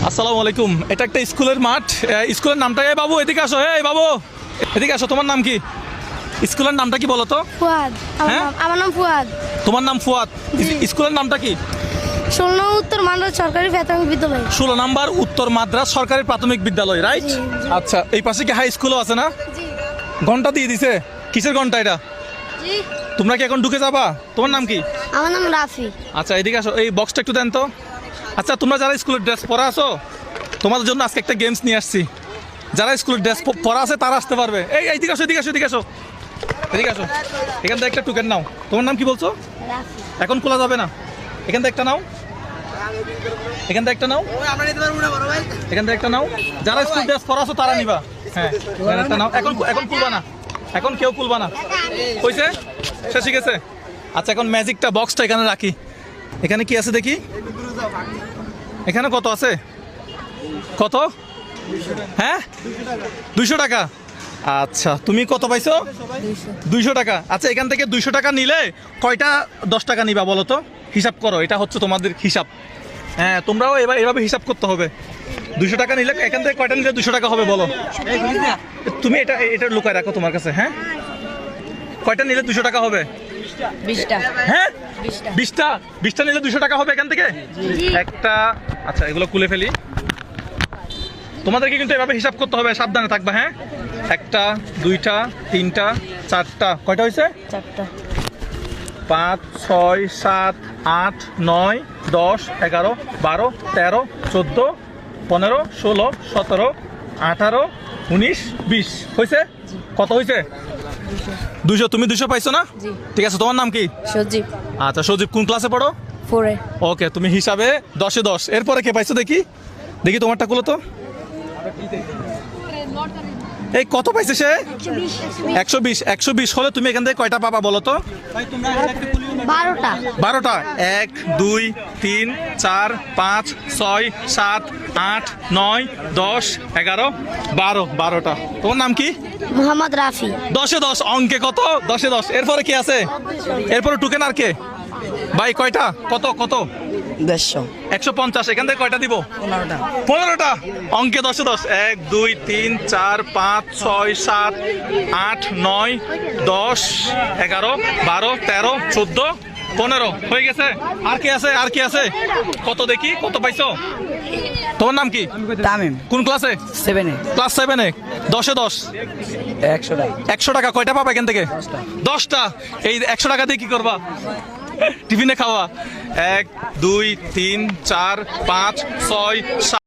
আসসালামু আলাইকুম। এটা একটা স্কুলের মাঠ। স্কুলের নামটা এই বাবু এদিকে আসো, এই বাবু এদিকে আসো। তোমার নাম কি? স্কুলের নামটা কি বলো তো? ফুয়াদ। হ্যাঁ? আমার নাম ফুয়াদ। তোমার নাম ফুয়াদ। স্কুলের নামটা কি? 16 উত্তর মান্দ্রাজ সরকারি প্রাথমিক বিদ্যালয়। 16 নাম্বার উত্তর মাদ্রাজ সরকারি প্রাথমিক বিদ্যালয়, রাইট? জি, জি। আচ্ছা, এই পাশে কি হাই স্কুলও আছে না? জি ঘন্টা দিয়ে দিছে। কিসের ঘন্টা এটা? জি। তোমরা কি এখন ঢুকে যাবা? তোমার নাম কি? আমার নাম রাফি। আচ্ছা, এদিকে আসো, এই বক্সটা একটু দেন তো। আচ্ছা, তোমরা যারা স্কুলের ড্রেস পরা আছো, তোমাদের জন্য আজকে একটা গেমস নিয়ে আসছি। যারা স্কুলের ড্রেস পরা আছে তারা আসতে পারবে। এই এদিকে আসো, এদিকে আসো, এদিকে আসো, এদিকে আসো। এখান থেকে একটা টোকেন নাও। তোমার নাম কি বলছো? রাফি। এখন খোলা যাবে না। এখান থেকে একটা নাও, এখান থেকে একটা নাও, এখান থেকে একটা নাও। যারা স্কুল ড্রেস পরা আছো তারা নিবা। হ্যাঁ, এখানে একটা নাও। এখন এখন খুলবা না, এখন কেউ খুলবা না। হয়েছে? শেষ হয়ে গেছে। আচ্ছা, এখন ম্যাজিকটা বক্সটা এখানে রাখি। এখানে কি আছে দেখি? এখানে কত আছে? কত? হ্যাঁ, 200 টাকা। আচ্ছা, তুমি কত পাইছো? 200 টাকা। আচ্ছা, এখান থেকে 200 টাকা নিলে কয়টা 10 টাকা নিবা বলো তো? হিসাব করো, এটা হচ্ছে তোমাদের হিসাব। হ্যাঁ, তোমরাও এভাবে হিসাব করতে হবে। 200 টাকা নিলে এখান থেকে কয়টা নিলে 200 টাকা হবে বলো? তুমি এটা লুকায় রাখো তোমার কাছে। হ্যাঁ, কয়টা নিলে 200 টাকা হবে? 20টা। হ্যাঁ, 20টা নিলে 200 টাকা হবে এখান থেকে। একটা। আচ্ছা, এগুলো খুলে ফেলি। তোমাদেরকে কিন্তু এভাবে হিসাব করতে হবে, সাবধানে থাকবা। হ্যাঁ, 1টা 2টা 3টা 4টা। কয়টা হয়েছে? 4টা। 5 6 7 8 9 10 11 12 13 14 15 16 17 18 19 20 হয়েছে? কত হয়েছে? 200। তুমি 200 পাইছো না? জি। ঠিক আছে, তোমার নাম কি? সজীব। আচ্ছা, সজীব কোন ক্লাসে পড়ো? 4-এ। ওকে, তুমি হিসাবে 10-এ 10। এরপরে কে পাইছো দেখি? দেখি তোমারটা খুলো তো। এই কত পাইছে সে? 120। 120 হলে তুমি এখান থেকে কয়টা পাবা বলো তো? 12টা। 12টা। 1 2 3 4 5 6 7 8 9 10 11 12। 12টা। তোমার নাম কি? মোহাম্মদ রাফি। 10-এ 10। অঙ্কে কত? 10-এ 10। এরপরে কি আছে? এরপরে টুকেন আর কে? ভাই কয়টা? কত কত? 150। 150। এখান থেকে কয়টা দিব? 15টা। 15টা। অঙ্কে 10-এ 10। 1 2 3 4 5 6 7 8 9 10 11 12 13 14 15 হয়ে গেছে। আর কি আছে? আর কি আছে? কত দেখি, কত পাইছো? তোমার নাম কি? তামিম। কোন ক্লাসে? 7-এ। ক্লাস 7-এ। 10-এ 10। 100 টাকা। 100 টাকা। কয়টা পাবা এখান থেকে? 10টা। এই 100 টাকা দিয়ে কি করবা? টিফিনে খাওয়া। 1 2 3 4 5 6 7।